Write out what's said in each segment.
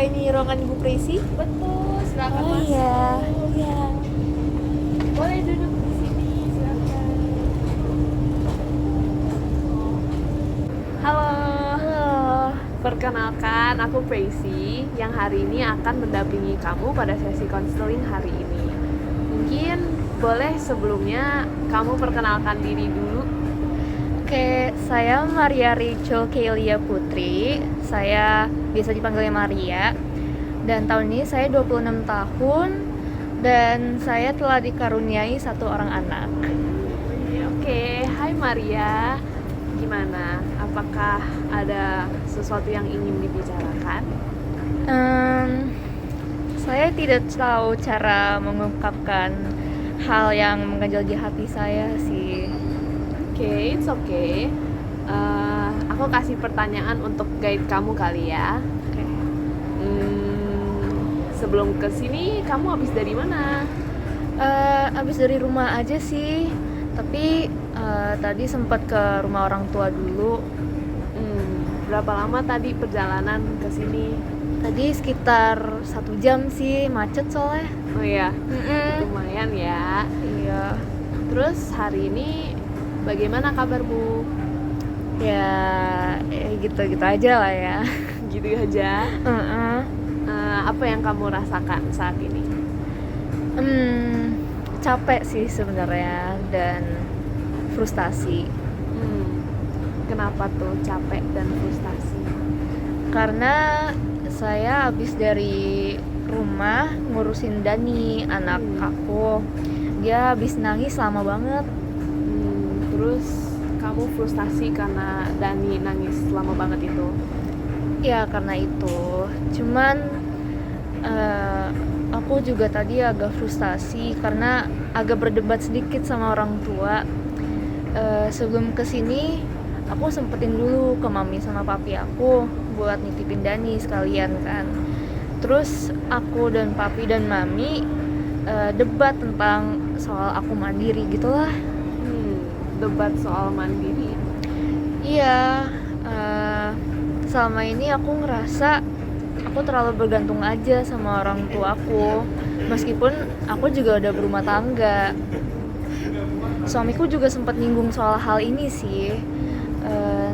ini ruangan Ibu Presi? Betul, silakan Oh masuk. iya, iya. Boleh duduk di sini, silakan. Halo, Halo. perkenalkan aku Presi yang hari ini akan mendampingi kamu pada sesi konseling hari ini. Mungkin boleh sebelumnya kamu perkenalkan diri dulu. Oke, saya Maria Rachel Kelia Putri. Saya biasa dipanggilnya Maria. Dan tahun ini saya 26 tahun dan saya telah dikaruniai satu orang anak. Oke, hai Maria. Gimana? Apakah ada sesuatu yang ingin dibicarakan? Saya tidak tahu cara mengungkapkan hal yang mengganjal di hati saya sih. Oke, it's okay. Aku kasih pertanyaan untuk guide kamu kali ya. Oke. Sebelum kesini kamu habis dari mana? Abis dari rumah aja sih, tapi tadi sempat ke rumah orang tua dulu. Berapa lama tadi perjalanan ke sini? Tadi sekitar 1 jam sih, macet soalnya. Oh iya, Mm-mm. lumayan ya. Iya, Terus hari ini bagaimana kabarmu? ya, gitu-gitu aja lah ya. Gitu aja. Heeh. Apa yang kamu rasakan saat ini? Capek sih sebenarnya dan frustasi. Kenapa tuh capek dan frustasi? Karena saya habis dari rumah ngurusin Dani, anak aku. Dia habis nangis lama banget. Terus kamu frustasi karena Dani nangis lama banget itu? Ya karena itu. Cuman aku juga tadi agak frustasi karena agak berdebat sedikit sama orang tua. Sebelum kesini aku sempetin dulu ke mami sama papi aku buat nitipin Dani sekalian kan. Terus aku dan papi dan mami debat tentang soal aku mandiri gitulah. Debat soal mandiri. Iya, selama ini aku ngerasa aku terlalu bergantung aja sama orang tua aku. Meskipun aku juga udah berumah tangga. Suamiku juga sempat nyinggung soal hal ini sih.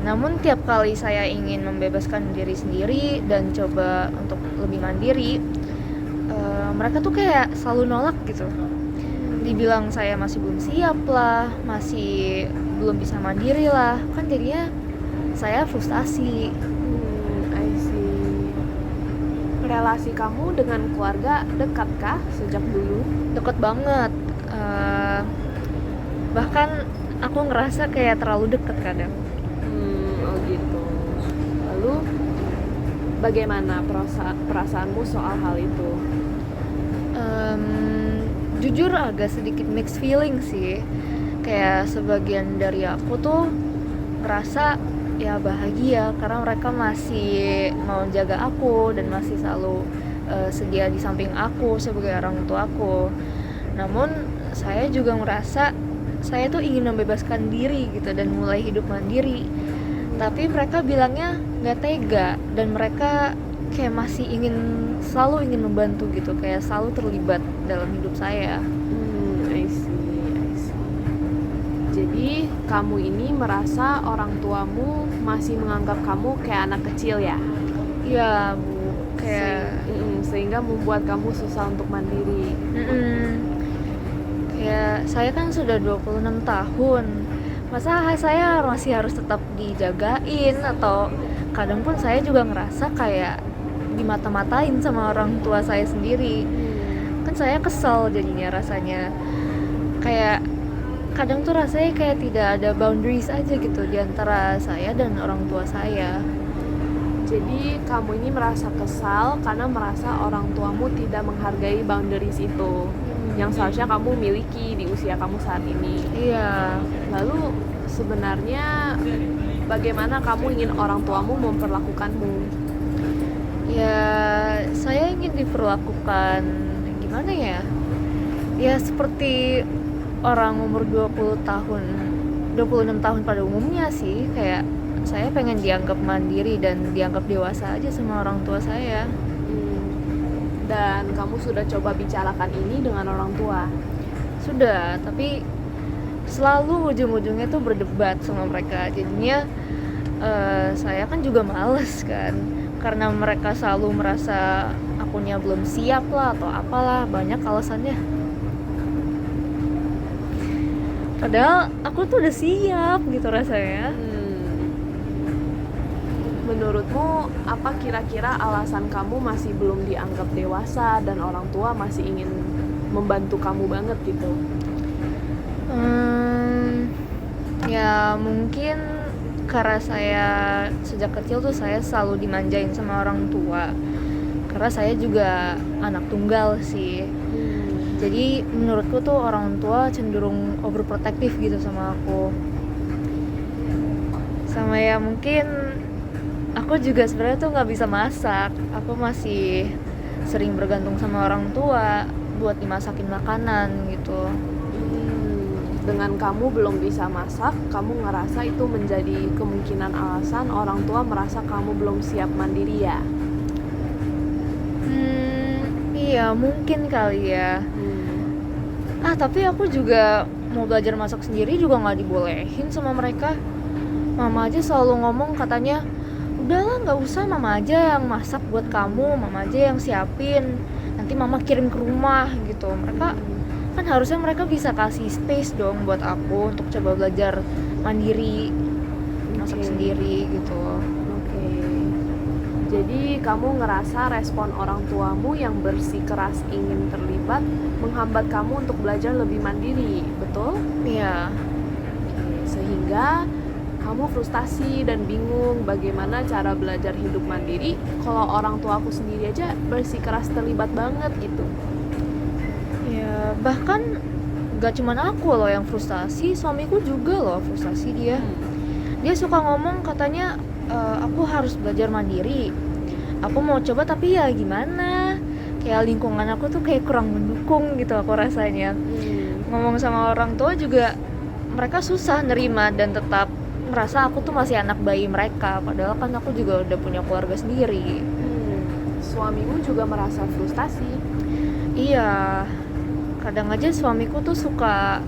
Namun tiap kali saya ingin membebaskan diri sendiri dan coba untuk lebih mandiri, mereka tuh kayak selalu nolak gitu. Dibilang saya masih belum siap lah, masih belum bisa mandiri lah, kan jadinya saya frustasi. I see. Relasi kamu dengan keluarga dekat kah sejak dulu? Deket banget. Bahkan aku ngerasa kayak terlalu deket kadang. Oh gitu. Lalu bagaimana perasaanmu soal hal itu? Jujur agak sedikit mixed feeling sih. Kayak sebagian dari aku tuh ngerasa ya bahagia karena mereka masih mau jaga aku dan masih selalu sedia di samping aku sebagai orang tua aku. Namun saya juga ngerasa saya tuh ingin membebaskan diri gitu dan mulai hidup mandiri. Tapi mereka bilangnya nggak tega dan mereka kayak masih selalu ingin membantu gitu, kayak selalu terlibat dalam hidup saya. I see. Jadi kamu ini merasa orang tuamu masih menganggap kamu kayak anak kecil ya? Iya bu, kayak sehingga membuat kamu susah untuk mandiri. kayak saya kan sudah 26 tahun, masa saya masih harus tetap dijagain, atau kadang pun saya juga ngerasa kayak dimata-matain sama orang tua saya sendiri. Kan saya kesel jadinya rasanya, kayak kadang tuh rasanya kayak tidak ada boundaries aja gitu di antara saya dan orang tua saya. Jadi kamu ini merasa kesal karena merasa orang tuamu tidak menghargai boundaries itu yang seharusnya kamu miliki di usia kamu saat ini. Iya. Lalu sebenarnya bagaimana kamu ingin orang tuamu memperlakukanmu? Ya saya ingin diperlakukan gimana ya? Ya seperti orang umur 26 tahun pada umumnya sih. Kayak saya pengen dianggap mandiri dan dianggap dewasa aja sama orang tua saya. Dan kamu sudah coba bicarakan ini dengan orang tua? Sudah, tapi selalu ujung-ujungnya tuh berdebat sama mereka. Jadinya saya kan juga males kan, karena mereka selalu merasa akunya belum siap lah atau apalah, banyak alasannya. Padahal aku tuh udah siap gitu rasanya. Menurutmu apa kira-kira alasan kamu masih belum dianggap dewasa dan orang tua masih ingin membantu kamu banget gitu? Ya mungkin karena saya sejak kecil tuh saya selalu dimanjain sama orang tua. Karena saya juga anak tunggal sih. Jadi menurutku tuh orang tua cenderung overprotective gitu sama aku. Sama ya mungkin aku juga sebenarnya tuh nggak bisa masak. Aku masih sering bergantung sama orang tua buat dimasakin makanan gitu. Dengan kamu belum bisa masak, kamu ngerasa itu menjadi kemungkinan alasan orang tua merasa kamu belum siap mandiri ya? Iya mungkin kali ya. Tapi aku juga mau belajar masak sendiri juga nggak dibolehin sama mereka. Mama aja selalu ngomong katanya, udahlah nggak usah, mama aja yang masak buat kamu, mama aja yang siapin, nanti mama kirim ke rumah gitu. Mereka kan harusnya mereka bisa kasih space dong buat aku untuk coba belajar mandiri, masak sendiri gitu. Jadi kamu ngerasa respon orang tuamu yang bersikeras ingin terlibat menghambat kamu untuk belajar lebih mandiri, betul? Iya. Sehingga kamu frustasi dan bingung bagaimana cara belajar hidup mandiri kalau orang tua aku sendiri aja bersikeras terlibat banget gitu. Ya bahkan gak cuman aku loh yang frustasi, suamiku juga loh frustasi dia. Dia suka ngomong katanya aku harus belajar mandiri. Aku mau coba tapi ya gimana? Kayak lingkungan aku tuh kayak kurang mendukung gitu aku rasanya. Ngomong sama orang tua juga mereka susah nerima dan tetap merasa aku tuh masih anak bayi mereka. Padahal kan aku juga udah punya keluarga sendiri. Suamimu juga merasa frustasi? Iya. Kadang aja suamiku tuh suka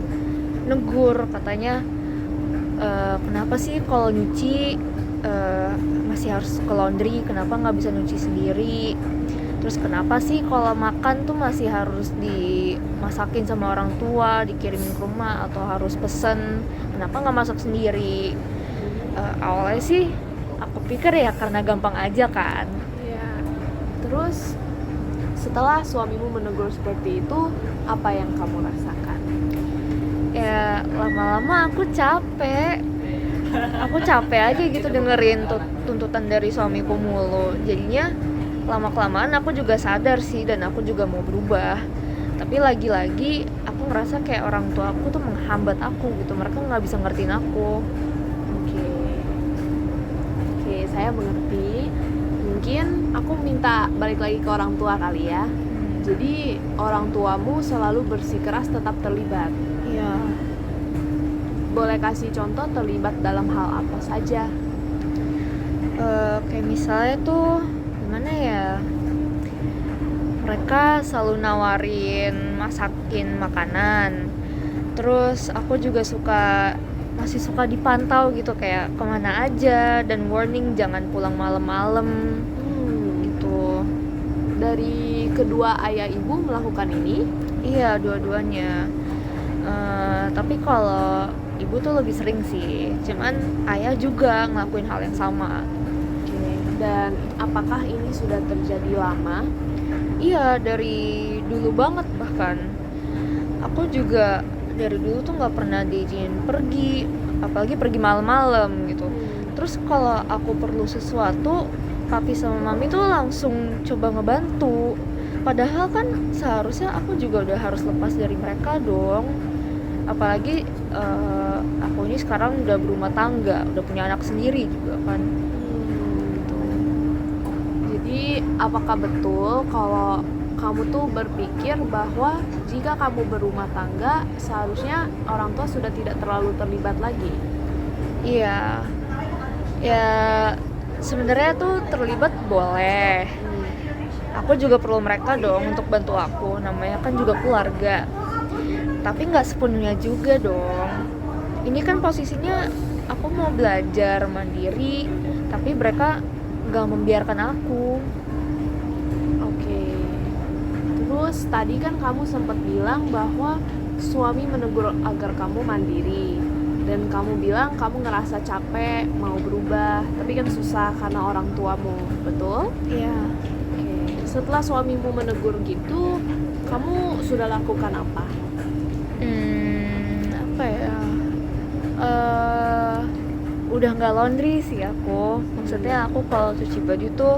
negur katanya, kenapa sih kalau nyuci masih harus ke laundry, kenapa nggak bisa nyuci sendiri? Terus kenapa sih kalau makan tuh masih harus dimasakin sama orang tua, dikirimin ke rumah atau harus pesen? Kenapa nggak masak sendiri? Awalnya sih aku pikir ya karena gampang aja kan. Iya. Terus setelah suamimu menegur seperti itu, apa yang kamu rasakan? Ya lama-lama aku capek aja gitu dengerin tuntutan dari suamiku mulu. Jadinya lama-kelamaan aku juga sadar sih dan aku juga mau berubah. Tapi lagi-lagi aku ngerasa kayak orang tua aku tuh menghambat aku gitu. Mereka nggak bisa ngertiin aku. Oke, saya mengerti. Mungkin aku minta balik lagi ke orang tua kali ya. Jadi orang tuamu selalu bersikeras tetap terlibat. Iya. Boleh kasih contoh terlibat dalam hal apa saja? Kayak misalnya tuh gimana ya, mereka selalu nawarin masakin makanan. Terus aku juga masih suka dipantau gitu, kayak kemana aja, dan warning jangan pulang malam-malam gitu. Dari kedua ayah ibu melakukan ini? Iya, dua-duanya. Tapi kalau ibu tuh lebih sering sih, cuman ayah juga ngelakuin hal yang sama. Dan apakah ini sudah terjadi lama? Iya, dari dulu banget bahkan. Aku juga dari dulu tuh nggak pernah diizinin pergi, apalagi pergi malam-malam gitu. Terus kalau aku perlu sesuatu, papi sama mami tuh langsung coba ngebantu. Padahal kan seharusnya aku juga udah harus lepas dari mereka dong. Apalagi aku ini sekarang udah berumah tangga, udah punya anak sendiri juga kan. Jadi apakah betul kalau kamu tuh berpikir bahwa jika kamu berumah tangga seharusnya orang tua sudah tidak terlalu terlibat lagi? Iya. Ya sebenarnya tuh terlibat boleh. aku juga perlu mereka dong untuk bantu aku, namanya kan juga keluarga. Tapi nggak sepenuhnya juga dong. Ini kan posisinya aku mau belajar mandiri, tapi mereka nggak membiarkan aku. Oke. Terus tadi kan kamu sempat bilang bahwa suami menegur agar kamu mandiri. Dan kamu bilang kamu ngerasa capek, mau berubah, tapi kan susah karena orang tuamu, betul? Iya. Oke. Setelah suamimu menegur gitu, kamu sudah lakukan apa? Apa ya? Udah nggak laundry sih aku. Maksudnya aku kalau cuci baju tuh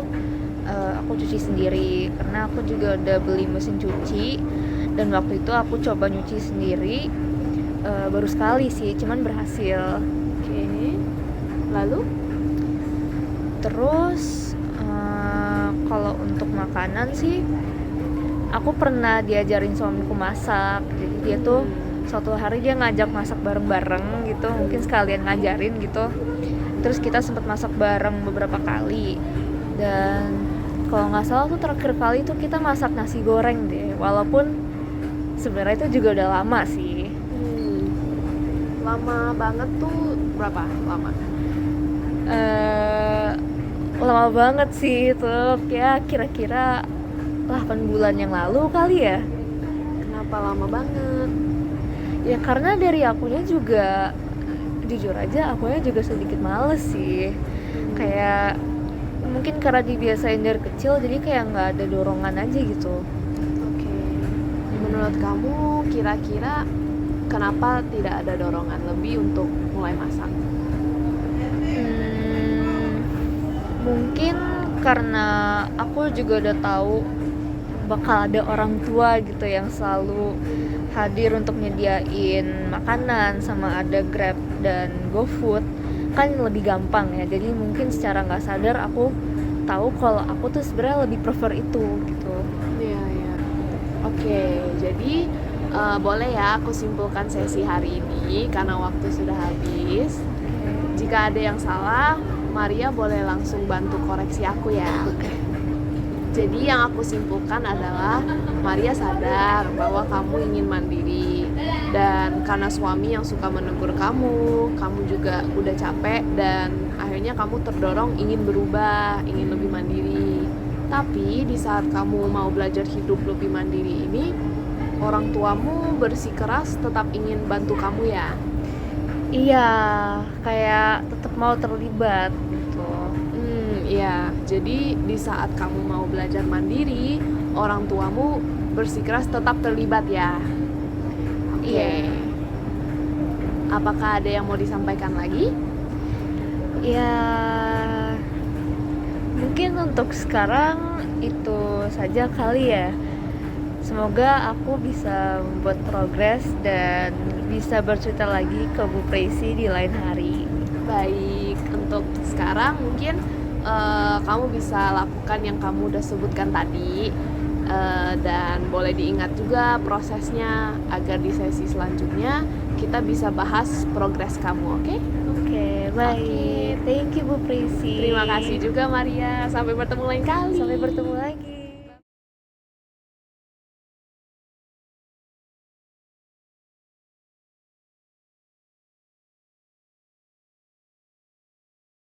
aku cuci sendiri karena aku juga udah beli mesin cuci, dan waktu itu aku coba nyuci sendiri baru sekali sih, cuman berhasil. Oke. Lalu? Terus kalau untuk makanan sih aku pernah diajarin suamiku masak. Jadi dia tuh suatu hari dia ngajak masak bareng-bareng gitu, mungkin sekalian ngajarin gitu. Terus kita sempat masak bareng beberapa kali, dan kalau nggak salah tuh terakhir kali tuh kita masak nasi goreng deh, walaupun sebenarnya itu juga udah lama sih. Lama banget tuh berapa lama? Lama banget sih itu, ya kira-kira 8 bulan yang lalu kali ya. Kenapa lama banget? Ya karena dari akunya juga, jujur aja akunya juga sedikit males sih. Kayak mungkin karena dibiasain dari kecil, jadi kayak nggak ada dorongan aja gitu. Oke. Menurut kamu kira-kira kenapa tidak ada dorongan lebih untuk mulai masak? Mungkin karena aku juga udah tahu bakal ada orang tua gitu yang selalu hadir untuk nyediain makanan, sama ada Grab dan GoFood kan lebih gampang ya. Jadi mungkin secara nggak sadar aku tahu kalau aku tuh sebenarnya lebih prefer itu gitu. Iya, iya. Oke, jadi boleh ya aku simpulkan sesi hari ini karena waktu sudah habis. Jika ada yang salah, Maria boleh langsung bantu koreksi aku ya. Jadi yang aku simpulkan adalah Maria sadar bahwa kamu ingin mandiri, dan karena suami yang suka menegur kamu juga udah capek dan akhirnya kamu terdorong ingin berubah, ingin lebih mandiri. Tapi di saat kamu mau belajar hidup lebih mandiri ini, orang tuamu bersikeras tetap ingin bantu kamu ya. Iya, kayak tetap mau terlibat gitu. Iya, jadi di saat kamu mau belajar mandiri, orang tuamu bersikeras tetap terlibat ya. Oke. Iya. Apakah ada yang mau disampaikan lagi? Ya, mungkin untuk sekarang itu saja kali ya. Semoga aku bisa membuat progres dan bisa bercerita lagi ke Bu Presi di lain hari. Baik, untuk sekarang mungkin kamu bisa lakukan yang kamu udah sebutkan tadi, dan boleh diingat juga prosesnya agar di sesi selanjutnya kita bisa bahas progres kamu, oke? Oke, baik. Thank you Bu Presi. Terima kasih juga Maria, sampai bertemu lain kali. Sampai bertemu lagi.